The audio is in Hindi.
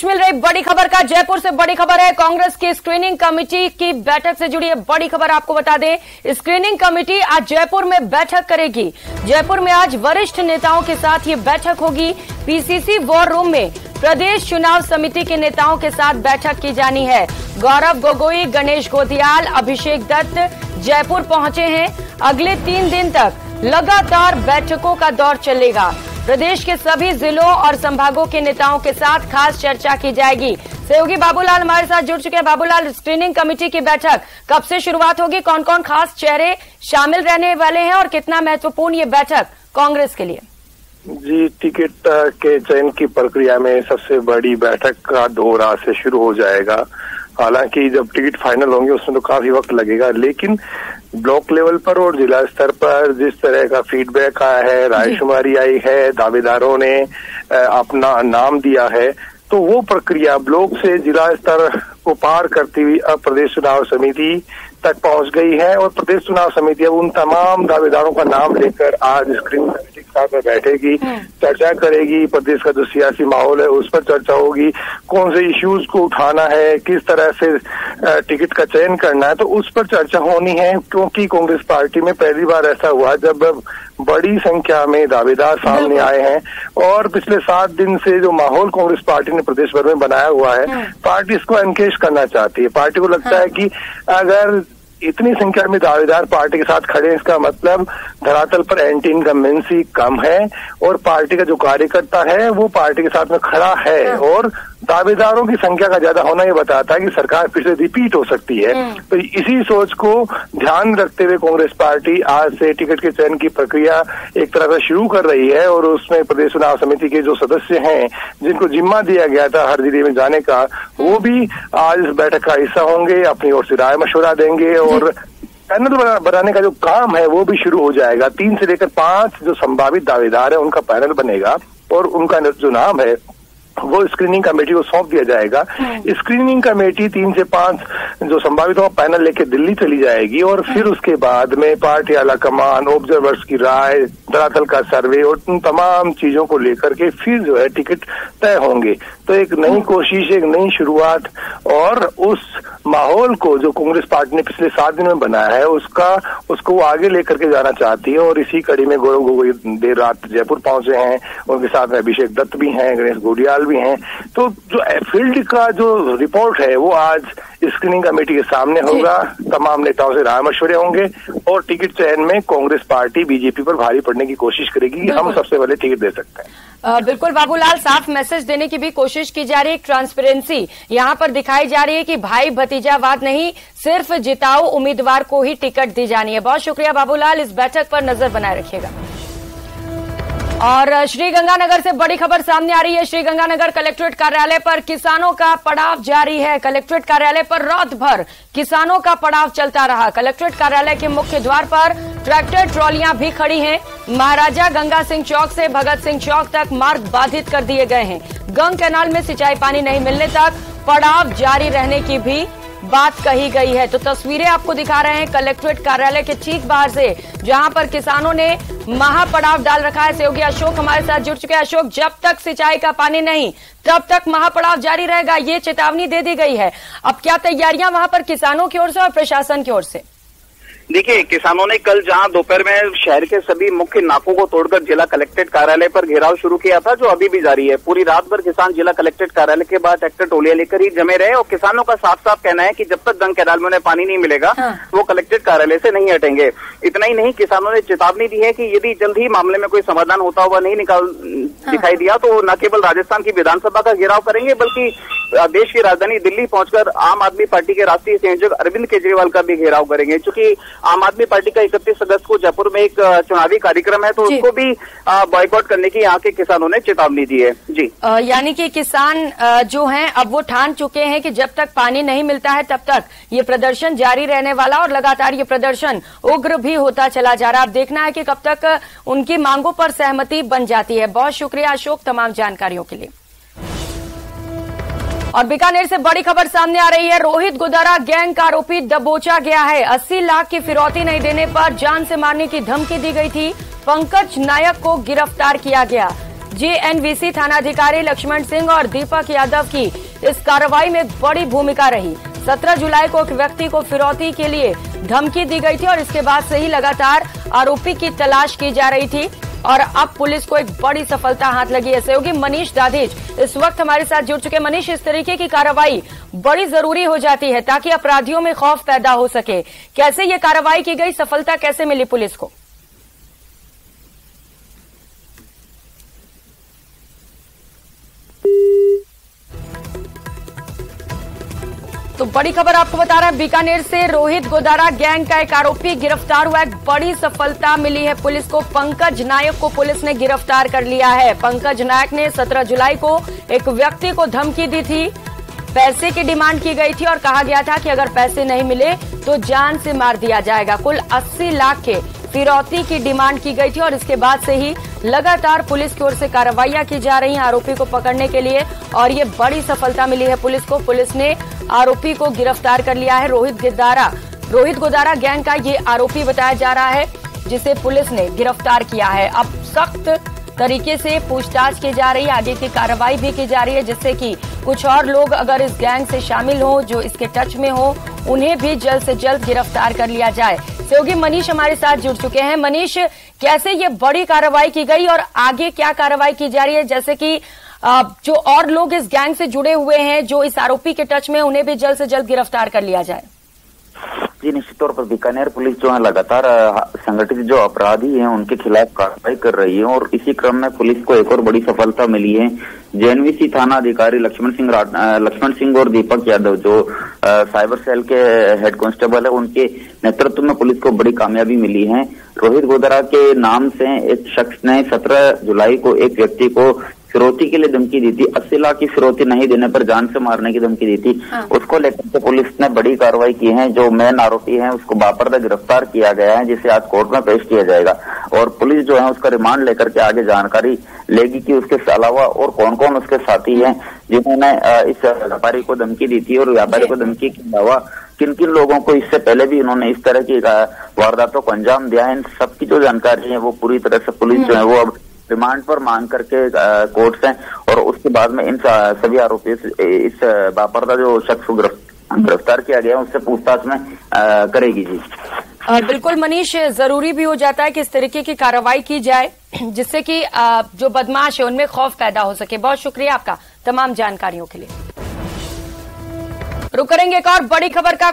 मिल रही बड़ी खबर का जयपुर से बड़ी खबर है। कांग्रेस की स्क्रीनिंग कमेटी की बैठक से जुड़ी है बड़ी खबर। आपको बता दें, स्क्रीनिंग कमेटी आज जयपुर में बैठक करेगी। जयपुर में आज वरिष्ठ नेताओं के साथ ये बैठक होगी। पीसीसी वॉर रूम में प्रदेश चुनाव समिति के नेताओं के साथ बैठक की जानी है। गौरव गोगोई, गणेश गोदियाल, अभिषेक दत्त जयपुर पहुंचे हैं। अगले 3 दिन तक लगातार बैठकों का दौर चलेगा। प्रदेश के सभी जिलों और संभागों के नेताओं के साथ खास चर्चा की जाएगी। सहयोगी बाबूलाल हमारे साथ जुड़ चुके हैं। बाबूलाल, स्क्रीनिंग कमेटी की बैठक कब से शुरुआत होगी? कौन कौन खास चेहरे शामिल रहने वाले हैं और कितना महत्वपूर्ण ये बैठक कांग्रेस के लिए? जी, टिकट के चयन की प्रक्रिया में सबसे बड़ी बैठक का दौर आज से शुरू हो जाएगा। हालांकि जब टिकट फाइनल होंगे उसमें तो काफी वक्त लगेगा, लेकिन ब्लॉक लेवल पर और जिला स्तर पर जिस तरह का फीडबैक आया है, रायशुमारी आई है, दावेदारों ने अपना नाम दिया है, तो वो प्रक्रिया ब्लॉक से जिला स्तर को पार करती हुई अब प्रदेश चुनाव समिति तक पहुंच गई है। और प्रदेश चुनाव समिति अब उन तमाम दावेदारों का नाम लेकर आज स्क्रीनिंग कमेटी के साथ में बैठेगी, चर्चा करेगी। प्रदेश का जो सियासी माहौल है उस पर चर्चा होगी, कौन से इश्यूज को उठाना है, किस तरह से टिकट का चयन करना है, तो उस पर चर्चा होनी है। क्योंकि कांग्रेस पार्टी में पहली बार ऐसा हुआ जब बड़ी संख्या में दावेदार सामने आए हैं। और पिछले 7 दिन से जो माहौल कांग्रेस पार्टी ने प्रदेश भर में बनाया हुआ है, पार्टी इसको एनकेश करना चाहती है। पार्टी को लगता है कि अगर इतनी संख्या में दावेदार पार्टी के साथ खड़े हैं, इसका मतलब धरातल पर एंटी इनकम्बेंसी कम है और पार्टी का जो कार्यकर्ता है वो पार्टी के साथ में खड़ा है। और दावेदारों की संख्या का ज्यादा होना ये बताता है कि सरकार फिर से रिपीट हो सकती है। तो इसी सोच को ध्यान रखते हुए कांग्रेस पार्टी आज से टिकट के चयन की प्रक्रिया एक तरह से शुरू कर रही है। और उसमें प्रदेश चुनाव समिति के जो सदस्य हैं, जिनको जिम्मा दिया गया था हर जिले में जाने का, वो भी आज इस बैठक का हिस्सा होंगे, अपनी ओर से राय मशवरा देंगे। और पैनल बनाने का जो काम है वो भी शुरू हो जाएगा। 3 से लेकर 5 जो संभावित दावेदार है उनका पैनल बनेगा और उनका जो नाम है वो स्क्रीनिंग कमेटी को सौंप दिया जाएगा। स्क्रीनिंग कमेटी 3 से 5 जो संभावित हो पैनल लेके दिल्ली चली जाएगी और फिर उसके बाद में पार्टी आला कमान, ऑब्जर्वर्स की राय, धरातल का सर्वे और उन तमाम चीजों को लेकर के फिर जो है टिकट तय होंगे। तो एक नई कोशिश, एक नई शुरुआत और उस माहौल को जो कांग्रेस पार्टी ने पिछले 7 दिन में बनाया है उसको वो आगे लेकर के जाना चाहती है। और इसी कड़ी में गौरव गोगोई देर रात जयपुर पहुंचे हैं, उनके साथ में अभिषेक दत्त भी हैं, गणेश गोदियाल भी हैं। तो जो फील्ड का जो रिपोर्ट है वो आज स्क्रीनिंग कमेटी के सामने होगा। तमाम नेताओं से राय मशवरे होंगे और टिकट चयन में कांग्रेस पार्टी बीजेपी पर भारी पड़ने की कोशिश करेगी कि हम सबसे पहले टिकट दे सकते हैं। बिल्कुल बाबूलाल, साफ मैसेज देने की भी कोशिश की जा रही है। ट्रांसपेरेंसी यहाँ पर दिखाई जा रही है कि भाई भतीजावाद नहीं, सिर्फ जिताऊ उम्मीदवार को ही टिकट दी जानी है। बहुत शुक्रिया बाबूलाल, इस बैठक पर नजर बनाए रखिएगा। और श्रीगंगानगर से बड़ी खबर सामने आ रही है। श्रीगंगानगर कलेक्ट्रेट कार्यालय पर किसानों का पड़ाव जारी है। कलेक्ट्रेट कार्यालय पर रात भर किसानों का पड़ाव चलता रहा। कलेक्ट्रेट कार्यालय के मुख्य द्वार पर ट्रैक्टर ट्रॉलियां भी खड़ी हैं। महाराजा गंगा सिंह चौक से भगत सिंह चौक तक मार्ग बाधित कर दिए गए हैं। गंग कैनाल में सिंचाई पानी नहीं मिलने तक पड़ाव जारी रहने की भी बात कही गई है। तो तस्वीरें आपको दिखा रहे हैं कलेक्ट्रेट कार्यालय के ठीक बाहर से, जहां पर किसानों ने महापड़ाव डाल रखा है। सहयोगी अशोक हमारे साथ जुड़ चुके हैं। अशोक, जब तक सिंचाई का पानी नहीं तब तक महापड़ाव जारी रहेगा, ये चेतावनी दे दी गई है। अब क्या तैयारियां वहां पर किसानों की ओर से और प्रशासन की ओर से? देखिए, किसानों ने कल जहां दोपहर में शहर के सभी मुख्य नाकों को तोड़कर जिला कलेक्ट्रेट कार्यालय पर घेराव शुरू किया था, जो अभी भी जारी है। पूरी रात भर किसान जिला कलेक्ट्रेट कार्यालय के बाद ट्रैक्टर टोलियां लेकर ही जमे रहे और किसानों का साफ साफ कहना है कि जब तक गंग कैनाल में उन्हें पानी नहीं मिलेगा वो कलेक्ट्रेट कार्यालय से नहीं हटेंगे। इतना ही नहीं, किसानों ने चेतावनी दी है कि यदि जल्द ही मामले में कोई समाधान होता हुआ नहीं दिखाई दिया तो न केवल राजस्थान की विधानसभा का घेराव करेंगे बल्कि देश की राजधानी दिल्ली पहुंचकर आम आदमी पार्टी के राष्ट्रीय संयोजक अरविंद केजरीवाल का भी घेराव करेंगे। चूंकि आम आदमी पार्टी का 31 अगस्त को जयपुर में एक चुनावी कार्यक्रम है, तो उसको भी बॉयकॉट करने की यहाँ के किसानों ने चेतावनी दी है। जी, यानी कि किसान जो हैं अब वो ठान चुके हैं कि जब तक पानी नहीं मिलता है तब तक ये प्रदर्शन जारी रहने वाला और लगातार ये प्रदर्शन उग्र भी होता चला जा रहा है। अब देखना है कि कब तक उनकी मांगों पर सहमति बन जाती है। बहुत शुक्रिया अशोक तमाम जानकारियों के लिए। और बीकानेर से बड़ी खबर सामने आ रही है। रोहित गुदारा गैंग का आरोपी दबोचा गया है। 80 लाख की फिरौती नहीं देने पर जान से मारने की धमकी दी गई थी। पंकज नायक को गिरफ्तार किया गया। जेएनवीसी थानाधिकारी लक्ष्मण सिंह और दीपक यादव की इस कार्रवाई में बड़ी भूमिका रही। 17 जुलाई को एक व्यक्ति को फिरौती के लिए धमकी दी गई थी और इसके बाद से ही लगातार आरोपी की तलाश की जा रही थी और अब पुलिस को एक बड़ी सफलता हाथ लगी है। सहयोगी मनीष दाधीच इस वक्त हमारे साथ जुड़ चुके। मनीष, इस तरीके की कार्रवाई बड़ी जरूरी हो जाती है ताकि अपराधियों में खौफ पैदा हो सके। कैसे ये कार्रवाई की गई, सफलता कैसे मिली पुलिस को? तो बड़ी खबर आपको बता रहा है, बीकानेर से रोहित गोदारा गैंग का एक आरोपी गिरफ्तार हुआ है। बड़ी सफलता मिली है पुलिस को। पंकज नायक को पुलिस ने गिरफ्तार कर लिया है। पंकज नायक ने 17 जुलाई को एक व्यक्ति को धमकी दी थी, पैसे की डिमांड की गई थी और कहा गया था कि अगर पैसे नहीं मिले तो जान से मार दिया जाएगा। कुल 80 लाख के फिरौती की डिमांड की गई थी और इसके बाद से ही लगातार पुलिस की ओर से कार्रवाइयां की जा रही हैं आरोपी को पकड़ने के लिए और ये बड़ी सफलता मिली है पुलिस को। पुलिस ने आरोपी को गिरफ्तार कर लिया है। रोहित गोदारा गैंग का ये आरोपी बताया जा रहा है जिसे पुलिस ने गिरफ्तार किया है। अब सख्त तरीके से पूछताछ की जा रही है, आगे की कार्रवाई भी की जा रही है जिससे कि कुछ और लोग अगर इस गैंग से शामिल हो, जो इसके टच में हो, उन्हें भी जल्द से जल्द गिरफ्तार कर लिया जाए। सहयोगी मनीष हमारे साथ जुड़ चुके हैं। मनीष, कैसे ये बड़ी कार्रवाई की गई और आगे क्या कार्रवाई की जा रही है, जैसे कि जो और लोग इस गैंग से जुड़े हुए हैं, जो इस आरोपी के टच में, उन्हें भी जल्द से जल्द गिरफ्तार कर लिया जाए? जी, निश्चित तौर पर बीकानेर पुलिस जो है लगातार संगठित जो अपराधी हैं उनके खिलाफ कार्रवाई कर रही है और इसी क्रम में पुलिस को एक और बड़ी सफलता मिली है। जेएनवीसी थाना अधिकारी लक्ष्मण सिंह और दीपक यादव जो साइबर सेल के हेड कांस्टेबल है, उनके नेतृत्व में पुलिस को बड़ी कामयाबी मिली है। रोहित गोदारा के नाम से एक शख्स ने 17 जुलाई को एक व्यक्ति को फिरौती के लिए धमकी दी थी। 80 लाख की फिरौती नहीं देने पर जान से मारने की धमकी दी थी। उसको लेकर के पुलिस ने बड़ी कार्रवाई की है। जो मेन आरोपी है उसको बापरदा गिरफ्तार किया गया है, जिसे आज कोर्ट में पेश किया जाएगा और पुलिस जो है उसका रिमांड लेकर के आगे जानकारी लेगी कि उसके अलावा और कौन कौन उसके साथी हैं जिन्होंने इस व्यापारी को धमकी दी थी और व्यापारी को धमकी के अलावा किन किन लोगों को इससे पहले भी इन्होंने इस तरह की वारदातों को अंजाम दिया है। इन सबकी जो जानकारी है वो पूरी तरह से पुलिस जो है वो अब रिमांड पर मांग करके कोर्ट से और उसके बाद में इन सभी आरोपियों से इस बापरदा जो शख्स को गिरफ्तार किया गया उससे पूछताछ में करेगी। जी बिल्कुल मनीष, जरूरी भी हो जाता है कि इस तरीके की कार्रवाई की जाए जिससे कि जो बदमाश है उनमें खौफ पैदा हो सके। बहुत शुक्रिया आपका तमाम जानकारियों के लिए। रुक करेंगे एक और बड़ी खबर का।